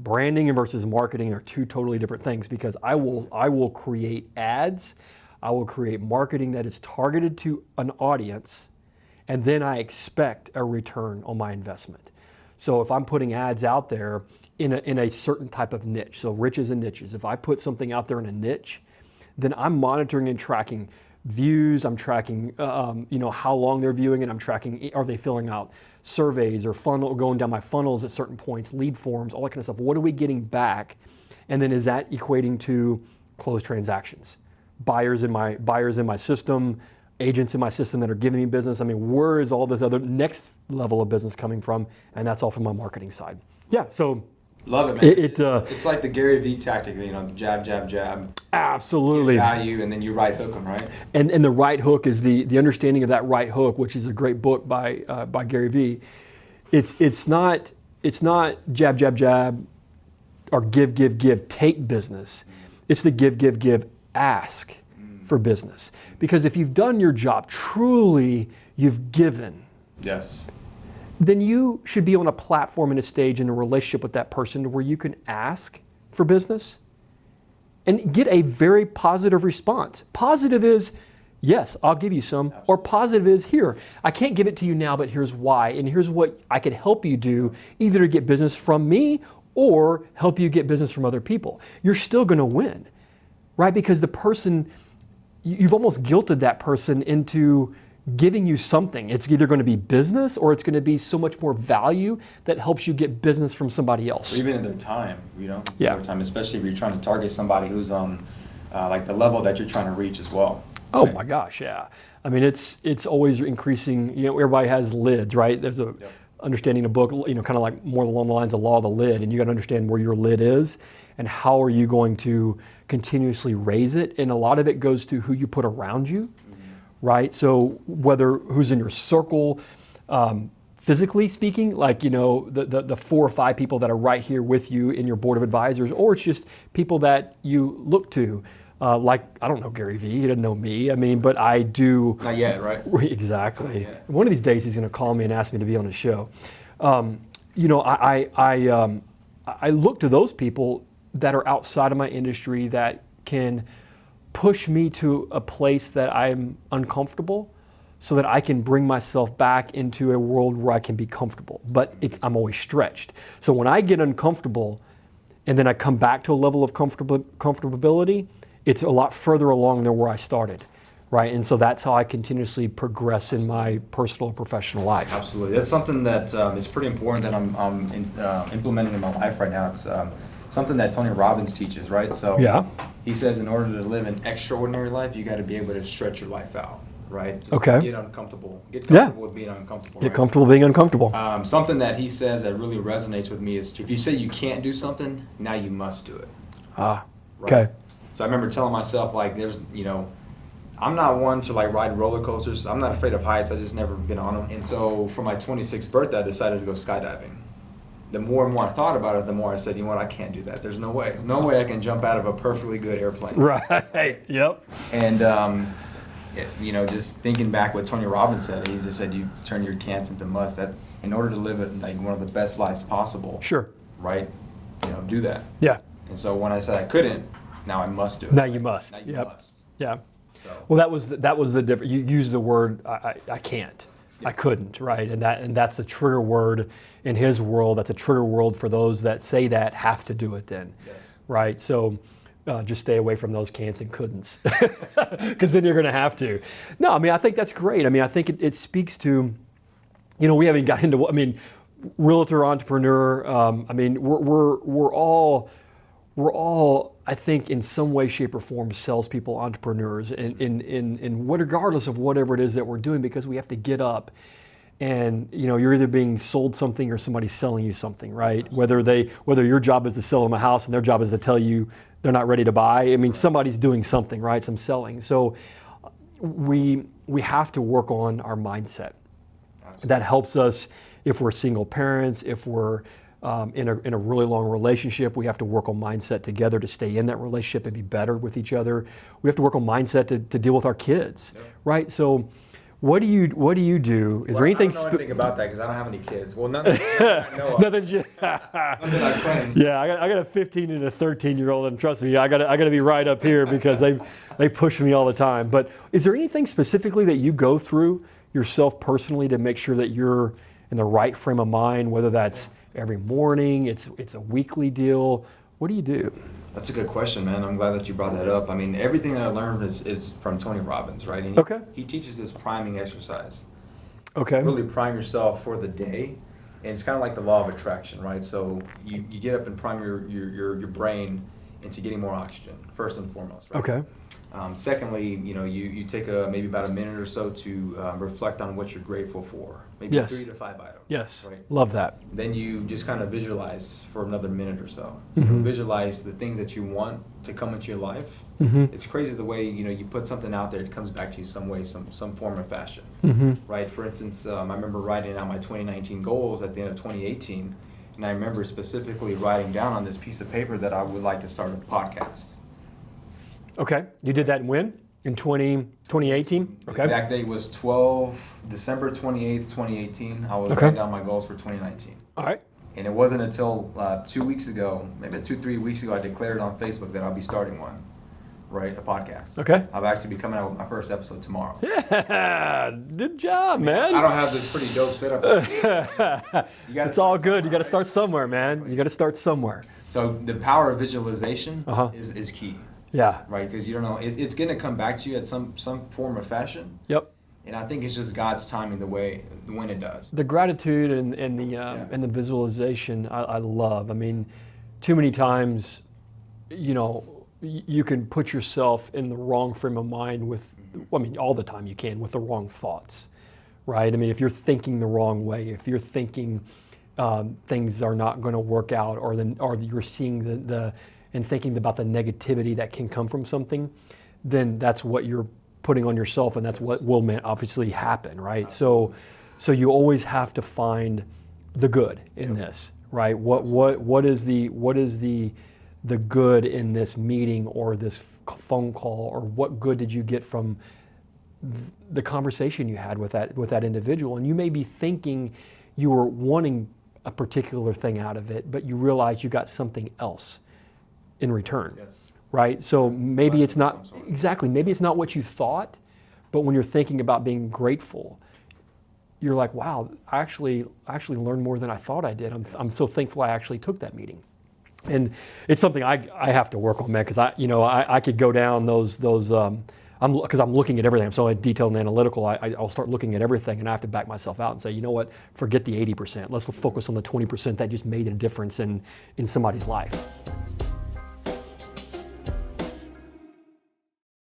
Branding versus marketing are two totally different things, because I will create ads, I will create marketing that is targeted to an audience, and then I expect a return on my investment. So if I'm putting ads out there in a certain type of niche, so riches and niches, if I put something out there in a niche, then I'm monitoring and tracking views, I'm tracking how long they're viewing it, I'm tracking, are they filling out surveys or going down my funnels at certain points, lead forms, all that kind of stuff. What are we getting back? And then is that equating to closed transactions? Buyers in my system, agents in my system that are giving me business. I mean, where is all this other next level of business coming from? And that's all from my marketing side. Yeah, so love it, man. It's like the Gary Vee tactic, jab, jab, jab. Absolutely. Value, and then you right hook them, right? And the right hook is the understanding of that right hook, which is a great book by Gary Vee. It's not jab, jab, jab, or give, take business. It's the give, ask for business. Because if you've done your job, truly you've given. Yes. Then you should be on a platform and a stage in a relationship with that person where you can ask for business and get a very positive response. Positive is, yes, I'll give you some. Absolutely. Or positive is, here, I can't give it to you now, but here's why. And here's what I could help you do, either to get business from me or help you get business from other people. You're still going to win, right? Because the person, you've almost guilted that person into giving you something. It's either going to be business or it's going to be so much more value that helps you get business from somebody else. Or even in their time, Yeah. Their time, especially if you're trying to target somebody who's on like the level that you're trying to reach as well. Oh my gosh, yeah. I mean, it's always increasing. Everybody has lids, right? There's a understanding a book, kind of like more along the lines of law of the lid, and you got to understand where your lid is and how are you going to continuously raise it. And a lot of it goes to who you put around you. Right? So whether who's in your circle, physically speaking, like, the 4 or 5 people that are right here with you in your board of advisors, or it's just people that you look to, like, I don't know Gary Vee, he doesn't know me, but I do. Not yet, right? Exactly. Not yet. One of these days he's going to call me and ask me to be on his show. I look to those people that are outside of my industry that can push me to a place that I'm uncomfortable so that I can bring myself back into a world where I can be comfortable. But I'm always stretched. So when I get uncomfortable and then I come back to a level of comfortability, it's a lot further along than where I started, right? And so that's how I continuously progress in my personal and professional life. Absolutely. That's something that is pretty important that I'm implementing in my life right now. It's something that Tony Robbins teaches, right? So yeah. He says in order to live an extraordinary life, you got to be able to stretch your life out, right? Just okay. Get uncomfortable. Get comfortable with being uncomfortable. Get comfortable being uncomfortable. Something that he says that really resonates with me is if you say you can't do something, now you must do it. Right? Okay. So I remember telling myself, like, I'm not one to like ride roller coasters. I'm not afraid of heights. I've just never been on them. And so for my 26th birthday, I decided to go skydiving. The more and more I thought about it, the more I said, I can't do that. There's no way. There's no way I can jump out of a perfectly good airplane. Right. Yep. And, just thinking back what Tony Robbins said, he just said, you turn your can'ts into must. That in order to live it like one of the best lives possible. Sure. Right. Do that. Yeah. And so when I said I couldn't, now I must do it. Now you must. Now you must. Yeah. So. Well, that was the difference. You used the word I can't. I couldn't, right? And that's a trigger word in his world. That's a trigger word for those that say that have to do it then, yes. Right? So just stay away from those can'ts and couldn'ts, because then you're going to have to. No, I think that's great. I think it speaks to, we haven't got into, realtor, entrepreneur. We're all, I think, in some way, shape, or form, salespeople, entrepreneurs, in regardless of whatever it is that we're doing, because we have to get up, and you're either being sold something or somebody's selling you something, right? Whether your job is to sell them a house and their job is to tell you they're not ready to buy. Somebody's doing something, right? Some selling. So we have to work on our mindset. Absolutely. That helps us if we're single parents, if we're in a really long relationship. We have to work on mindset together to stay in that relationship and be better with each other. We have to work on mindset to deal with our kids, right? So What do you do? Is there anything? I don't know anything about that because I don't have any kids. Well, none that I know of. Nothing. None that I claim. Yeah, I got a 15 and a 13-year-old, and trust me, I got to be right up here because they push me all the time. But is there anything specifically that you go through yourself personally to make sure that you're in the right frame of mind? Whether that's every morning, it's a weekly deal. What do you do? That's a good question, man. I'm glad that you brought that up. I mean, everything that I learned is from Tony Robbins, right? And he teaches this priming exercise. Okay. So really prime yourself for the day. And it's kind of like the law of attraction, right? So you get up and prime your brain into getting more oxygen, first and foremost, right? Okay. Secondly, you take maybe about a minute or so to reflect on what you're grateful for. Maybe Yes. 3 to 5 items. Yes. Right? Love that. Then you just kind of visualize for another minute or so. Mm-hmm. Visualize the things that you want to come into your life. Mm-hmm. It's crazy the way you put something out there, it comes back to you some way, some form or fashion. Mm-hmm. Right? For instance, I remember writing out my 2019 goals at the end of 2018, and I remember specifically writing down on this piece of paper that I would like to start a podcast. Okay. You did that when? In 2018? Okay. The exact date was December 28th, 2018. I was Okay. writing down my goals for 2019. All right. And it wasn't until 2 weeks ago, maybe 3 weeks ago, I declared on Facebook that I'll be starting one, right? A podcast. Okay. I'll actually be coming out with my first episode tomorrow. Yeah. Good job, man. I don't have this pretty dope setup. It's all good. You got to start somewhere, man. You got to start somewhere. So the power of visualization Uh-huh. is key, Yeah. right? Because you don't know, it's going to come back to you at some form or fashion. Yep. And I think it's just God's timing when it does. The gratitude and the visualization I love. I mean, too many times, you can put yourself in the wrong frame of mind all the time you can with the wrong thoughts, right? I mean, if you're thinking the wrong way, if you're thinking things are not going to work out, or you're seeing and thinking about the negativity that can come from something, then that's what you're putting on yourself, and that's what will obviously happen, right? So you always have to find the good in this, right? What is the good in this meeting or this phone call, or what good did you get from the conversation you had with that individual? And you may be thinking you were wanting a particular thing out of it, but you realize you got something else in return. Yes. Right? So maybe it's not exactly, maybe it's not what you thought, but when you're thinking about being grateful, you're like, wow, I actually learned more than I thought I did. I'm so thankful I actually took that meeting. And it's something I have to work on, man, because I could go down those because I'm looking at everything. I'm so detailed and analytical. I'll start looking at everything, and I have to back myself out and say, you know what, forget the 80%. Let's focus on the 20% that just made a difference in somebody's life.